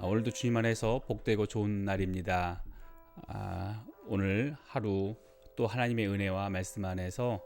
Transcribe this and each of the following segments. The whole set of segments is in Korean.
오늘도 주님 안에서 복되고 좋은 날입니다. 오늘 하루 또 하나님의 은혜와 말씀 안에서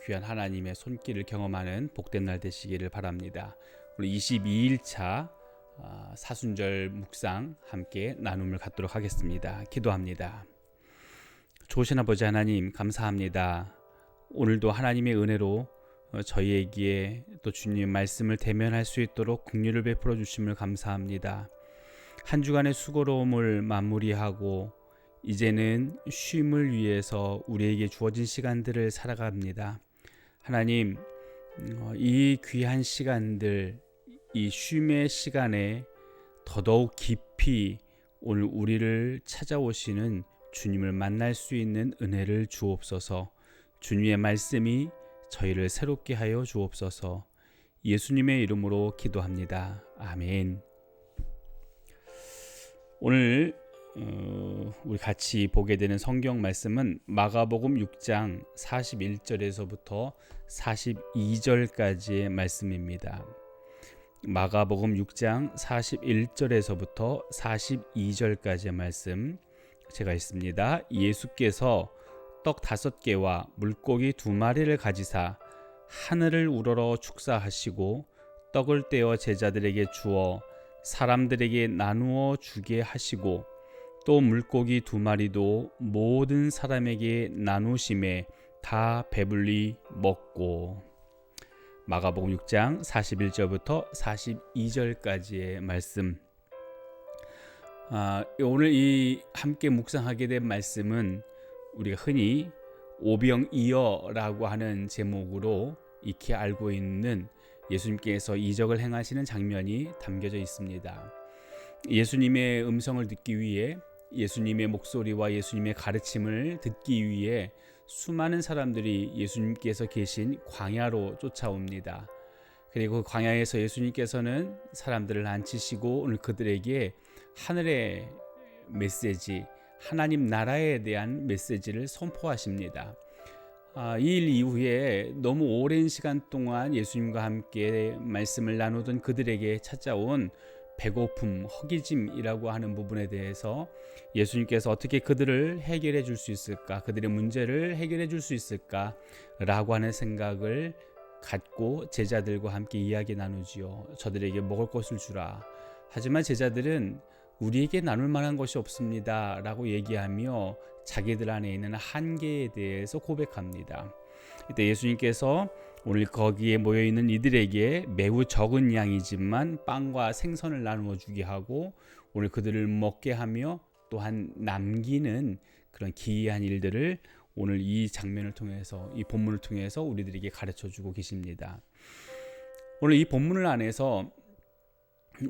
귀한 하나님의 손길을 경험하는 복된 날 되시기를 바랍니다. 오늘 22일차 사순절 묵상 함께 나눔을 갖도록 하겠습니다. 기도합니다. 좋으신 아버지 하나님, 감사합니다. 오늘도 하나님의 은혜로 저희에게 또 주님의 말씀을 대면할 수 있도록 긍휼을 베풀어 주심을 감사합니다. 한 주간의 수고로움을 마무리하고 이제는 쉼을 위해서 우리에게 주어진 시간들을 살아갑니다. 하나님, 이 귀한 시간들, 이 쉼의 시간에 더더욱 깊이 오늘 우리를 찾아오시는 주님을 만날 수 있는 은혜를 주옵소서. 주님의 말씀이 저희를 새롭게 하여 주옵소서. 예수님의 이름으로 기도합니다. 아멘. 오늘 우리 같이 보게 되는 성경 말씀은 마가복음 6장 41절에서부터 42절까지의 말씀입니다. 마가복음 6장 41절에서부터 42절까지의 말씀 제가 읽습니다. 예수께서 떡 5개와 물고기 2마리를 가지사 하늘을 우러러 축사하시고 떡을 떼어 제자들에게 주어 사람들에게 나누어 주게 하시고 또 물고기 2마리도 모든 사람에게 나누심에 다 배불리 먹고. 마가복음 6장 41절부터 42절까지의 말씀. 오늘 이 함께 묵상하게 된 말씀은 우리가 흔히 오병이어라고 하는 제목으로 익히 알고 있는 예수님께서 이적을 행하시는 장면이 담겨져 있습니다. 예수님의 음성을 듣기 위해, 예수님의 목소리와 예수님의 가르침을 듣기 위해 수많은 사람들이 예수님께서 계신 광야로 쫓아옵니다. 그리고 광야에서 예수님께서는 사람들을 앉히시고 오늘 그들에게 하늘의 메시지, 하나님 나라에 대한 메시지를 선포하십니다. 이 일 이후에 너무 오랜 시간 동안 예수님과 함께 말씀을 나누던 그들에게 찾아온 배고픔, 허기짐이라고 하는 부분에 대해서 예수님께서 어떻게 그들을 해결해 줄 수 있을까, 그들의 문제를 해결해 줄 수 있을까 라고 하는 생각을 갖고 제자들과 함께 이야기 나누지요. 저들에게 먹을 것을 주라. 하지만 제자들은 우리에게 나눌 만한 것이 없습니다 라고 얘기하며 자기들 안에 있는 한계에 대해서 고백합니다. 이때 예수님께서 오늘 거기에 모여있는 이들에게 매우 적은 양이지만 빵과 생선을 나누어 주게 하고 오늘 그들을 먹게 하며 또한 남기는 그런 기이한 일들을 오늘 이 장면을 통해서, 이 본문을 통해서 우리들에게 가르쳐 주고 계십니다. 오늘 이 본문을 안에서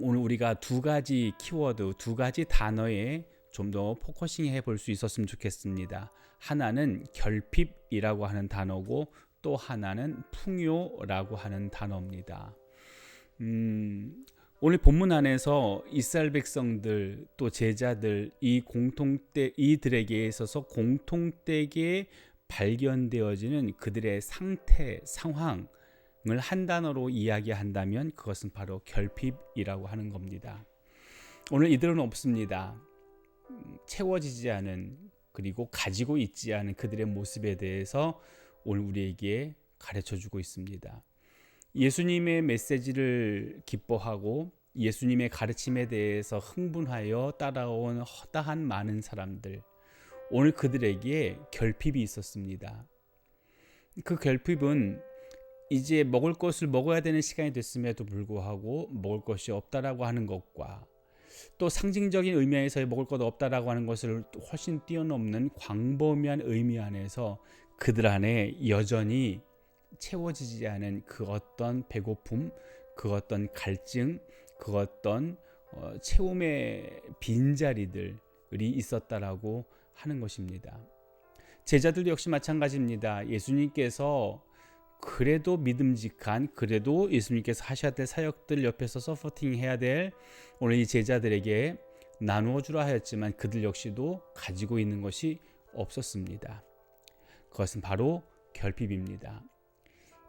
오늘 우리가 두 가지 키워드, 두 가지 단어에 좀 더 포커싱 해볼 수 있었으면 좋겠습니다. 하나는 결핍이라고 하는 단어고 또 하나는 풍요라고 하는 단어입니다. 오늘 본문 안에서 이스라엘 백성들 또 제자들 이들에게 있어서 공통되게 발견되어지는 그들의 상태, 상황 을 한 단어로 이야기한다면 그것은 바로 결핍이라고 하는 겁니다. 오늘 이들은 없습니다. 채워지지 않은, 그리고 가지고 있지 않은 그들의 모습에 대해서 오늘 우리에게 가르쳐주고 있습니다. 예수님의 메시지를 기뻐하고 예수님의 가르침에 대해서 흥분하여 따라온 허다한 많은 사람들, 오늘 그들에게 결핍이 있었습니다. 그 결핍은 이제 먹을 것을 먹어야 되는 시간이 됐음에도 불구하고 먹을 것이 없다라고 하는 것과 또 상징적인 의미에서의 먹을 것 없다라고 하는 것을 훨씬 뛰어넘는 광범위한 의미 안에서 그들 안에 여전히 채워지지 않은 그 어떤 배고픔, 그 어떤 갈증, 그 어떤 채움의 빈자리들이 있었다라고 하는 것입니다. 제자들도 역시 마찬가지입니다. 예수님께서 그래도 믿음직한, 그래도 예수님께서 하셔야 될 사역들 옆에서 서포팅 해야 될 오늘 이 제자들에게 나누어 주라 하였지만 그들 역시도 가지고 있는 것이 없었습니다. 그것은 바로 결핍입니다.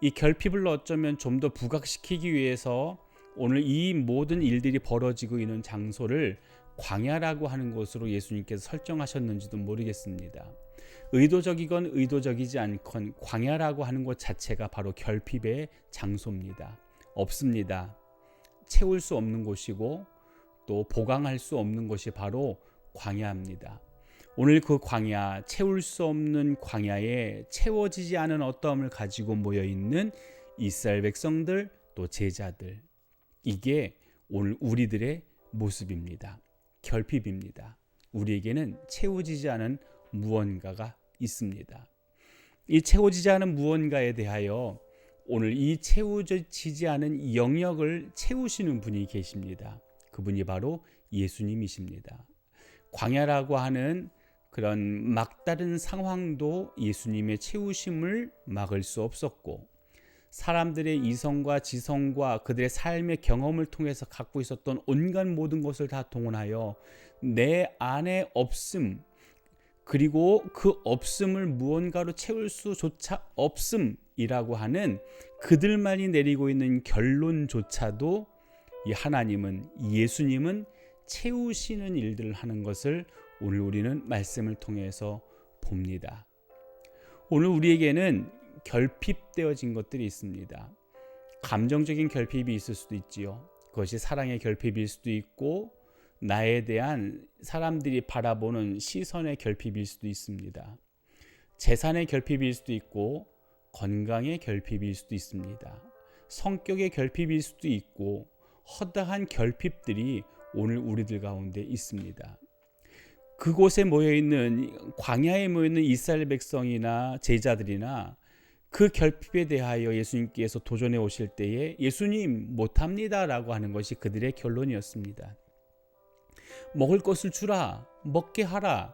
이 결핍을 어쩌면 좀 더 부각시키기 위해서 오늘 이 모든 일들이 벌어지고 있는 장소를 광야라고 하는 곳으로 예수님께서 설정하셨는지도 모르겠습니다. 의도적이건 의도적이지 않건 광야라고 하는 곳 자체가 바로 결핍의 장소입니다. 없습니다. 채울 수 없는 곳이고 또 보강할 수 없는 곳이 바로 광야입니다. 오늘 그 광야, 채울 수 없는 광야에 채워지지 않은 어떠함을 가지고 모여있는 이스라엘 백성들 또 제자들, 이게 오늘 우리들의 모습입니다. 결핍입니다. 우리에게는 채워지지 않은 무언가가 있습니다. 이 채워지지 않은 무언가에 대하여 오늘 이 채워지지 않은 영역을 채우시는 분이 계십니다. 그분이 바로 예수님이십니다. 광야라고 하는 그런 막다른 상황도 예수님의 채우심을 막을 수 없었고, 사람들의 이성과 지성과 그들의 삶의 경험을 통해서 갖고 있었던 온갖 모든 것을 다 동원하여 내 안에 없음, 그리고 그 없음을 무언가로 채울 수조차 없음이라고 하는 그들만이 내리고 있는 결론조차도 이 하나님은, 예수님은 채우시는 일들을 하는 것을 오늘 우리는 말씀을 통해서 봅니다. 오늘 우리에게는 결핍되어진 것들이 있습니다. 감정적인 결핍이 있을 수도 있지요. 그것이 사랑의 결핍일 수도 있고, 나에 대한 사람들이 바라보는 시선의 결핍일 수도 있습니다. 재산의 결핍일 수도 있고, 건강의 결핍일 수도 있습니다. 성격의 결핍일 수도 있고, 허다한 결핍들이 오늘 우리들 가운데 있습니다. 그곳에 모여있는, 광야에 모여있는 이스라엘 백성이나 제자들이나 그 결핍에 대하여 예수님께서 도전해 오실 때에 예수님 못합니다 라고 하는 것이 그들의 결론이었습니다. 먹을 것을 주라, 먹게 하라.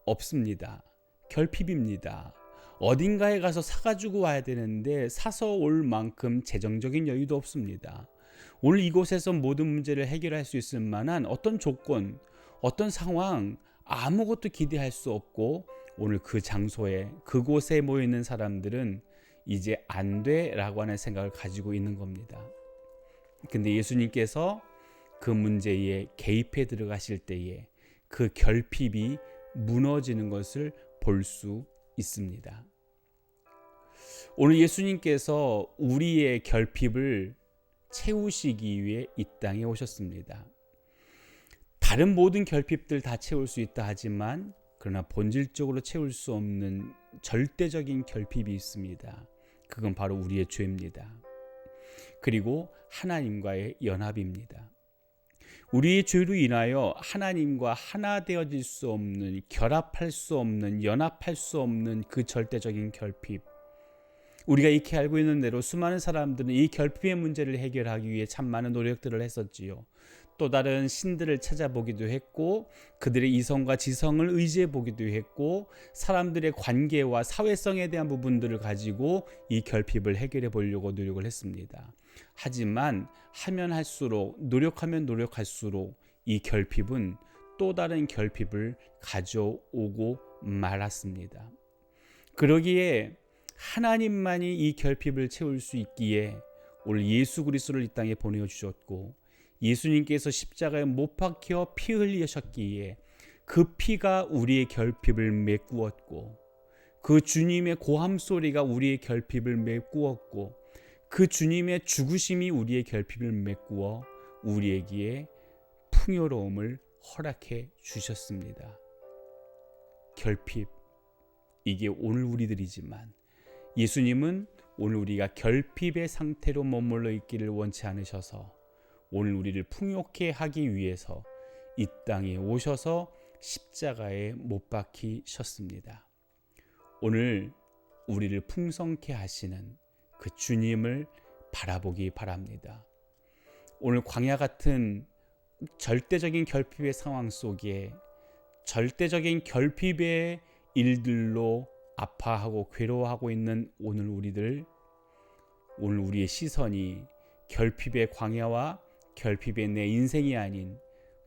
없습니다. 결핍입니다. 어딘가에 가서 사가지고 와야 되는데 사서 올 만큼 재정적인 여유도 없습니다. 오늘 이곳에서 모든 문제를 해결할 수 있을 만한 어떤 조건, 어떤 상황, 아무것도 기대할 수 없고, 오늘 그 장소에, 그곳에 모여있는 사람들은 이제 안 돼라고 하는 생각을 가지고 있는 겁니다. 근데 예수님께서 그 문제에 개입해 들어가실 때에 그 결핍이 무너지는 것을 볼 수 있습니다. 오늘 예수님께서 우리의 결핍을 채우시기 위해 이 땅에 오셨습니다. 다른 모든 결핍들 다 채울 수 있다 하지만, 그러나 본질적으로 채울 수 없는 절대적인 결핍이 있습니다. 그건 바로 우리의 죄입니다. 그리고 하나님과의 연합입니다. 우리의 죄로 인하여 하나님과 하나 되어질 수 없는, 결합할 수 없는, 연합할 수 없는 그 절대적인 결핍, 우리가 익히 알고 있는 대로 수많은 사람들은 이 결핍의 문제를 해결하기 위해 참 많은 노력들을 했었지요. 또 다른 신들을 찾아보기도 했고, 그들의 이성과 지성을 의지해 보기도 했고, 사람들의 관계와 사회성에 대한 부분들을 가지고 이 결핍을 해결해 보려고 노력을 했습니다. 하지만 하면 할수록, 노력하면 노력할수록 이 결핍은 또 다른 결핍을 가져오고 말았습니다. 그러기에 하나님만이 이 결핍을 채울 수 있기에 오늘 예수 그리스도를 이 땅에 보내주셨고, 예수님께서 십자가에 못 박혀 피 흘리셨기에 그 피가 우리의 결핍을 메꾸었고, 그 주님의 고함 소리가 우리의 결핍을 메꾸었고, 그 주님의 죽으심이 우리의 결핍을 메꾸어 우리에게 풍요로움을 허락해 주셨습니다. 결핍, 이게 오늘 우리들이지만 예수님은 오늘 우리가 결핍의 상태로 머물러 있기를 원치 않으셔서 오늘 우리를 풍요케 하기 위해서 이 땅에 오셔서 십자가에 못 박히셨습니다. 오늘 우리를 풍성케 하시는 그 주님을 바라보기 바랍니다. 오늘 광야 같은 절대적인 결핍의 상황 속에 절대적인 결핍의 일들로 아파하고 괴로워하고 있는 오늘 우리들, 오늘 우리의 시선이 결핍의 광야와 결핍의 내 인생이 아닌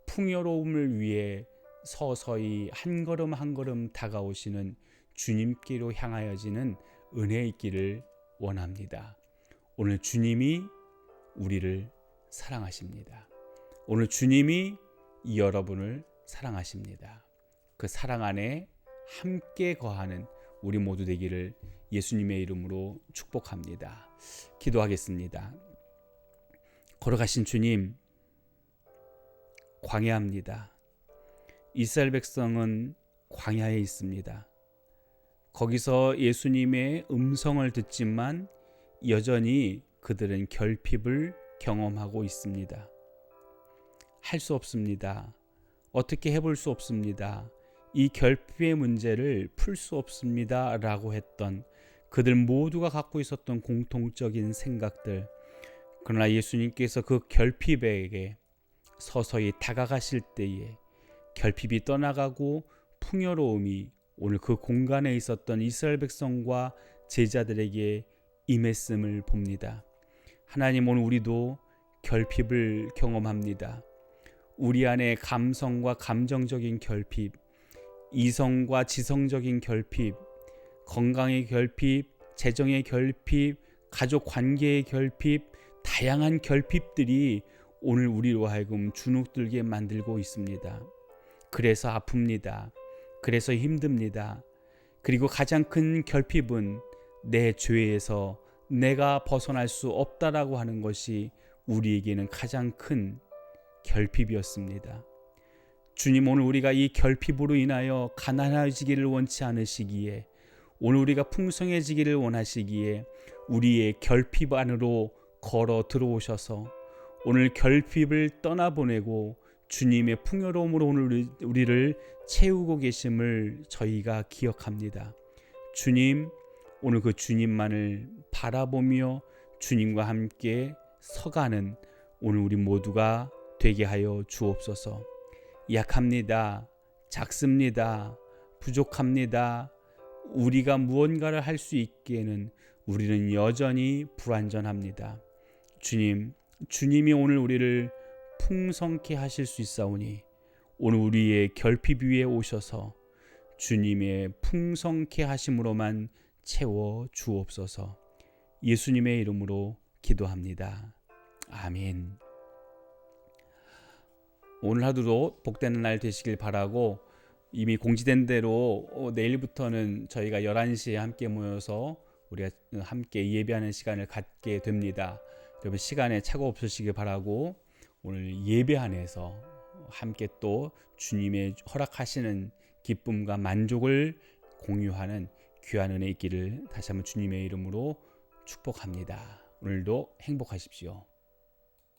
풍요로움을 위해 서서히 한 걸음 한 걸음 다가오시는 주님께로 향하여지는 은혜 있기를 원합니다. 오늘 주님이 우리를 사랑하십니다. 오늘 주님이 여러분을 사랑하십니다. 그 사랑 안에 함께 거하는 우리 모두 되기를 예수님의 이름으로 축복합니다. 기도하겠습니다. 걸어가신 주님, 광야입니다. 이스라엘 백성은 광야에 있습니다. 거기서 예수님의 음성을 듣지만 여전히 그들은 결핍을 경험하고 있습니다. 할 수 없습니다. 어떻게 해볼 수 없습니다. 이 결핍의 문제를 풀 수 없습니다 라고 했던 그들 모두가 갖고 있었던 공통적인 생각들, 그러나 예수님께서 그 결핍에게 서서히 다가가실 때에 결핍이 떠나가고 풍요로움이 오늘 그 공간에 있었던 이스라엘 백성과 제자들에게 임했음을 봅니다. 하나님, 오늘 우리도 결핍을 경험합니다. 우리 안에 감성과 감정적인 결핍, 이성과 지성적인 결핍, 건강의 결핍, 재정의 결핍, 가족 관계의 결핍, 다양한 결핍들이 오늘 우리로 하여금 주눅들게 만들고 있습니다. 그래서 아픕니다. 그래서 힘듭니다. 그리고 가장 큰 결핍은 내 죄에서 내가 벗어날 수 없다라고 하는 것이 우리에게는 가장 큰 결핍이었습니다. 주님, 오늘 우리가 이 결핍으로 인하여 가난해지기를 원치 않으시기에, 오늘 우리가 풍성해지기를 원하시기에 우리의 결핍 안으로 걸어 들어오셔서 오늘 결핍을 떠나보내고 주님의 풍요로움으로 오늘 우리를 채우고 계심을 저희가 기억합니다. 주님, 오늘 그 주님만을 바라보며 주님과 함께 서가는 오늘 우리 모두가 되게 하여 주옵소서. 약합니다. 작습니다. 부족합니다. 우리가 무언가를 할 수 있기에는 우리는 여전히 불완전합니다. 주님, 주님이 오늘 우리를 풍성케 하실 수 있사오니 오늘 우리의 결핍 위에 오셔서 주님의 풍성케 하심으로만 채워 주옵소서. 예수님의 이름으로 기도합니다. 아멘. 오늘 하루도 복되는 날 되시길 바라고, 이미 공지된 대로 내일부터는 저희가 11시에 함께 모여서 우리가 함께 예배하는 시간을 갖게 됩니다. 여러분 시간에 착오 없으시길 바라고, 오늘 예배 안에서 함께 또 주님의 허락하시는 기쁨과 만족을 공유하는 귀한 은혜 있기를 다시 한번 주님의 이름으로 축복합니다. 오늘도 행복하십시오.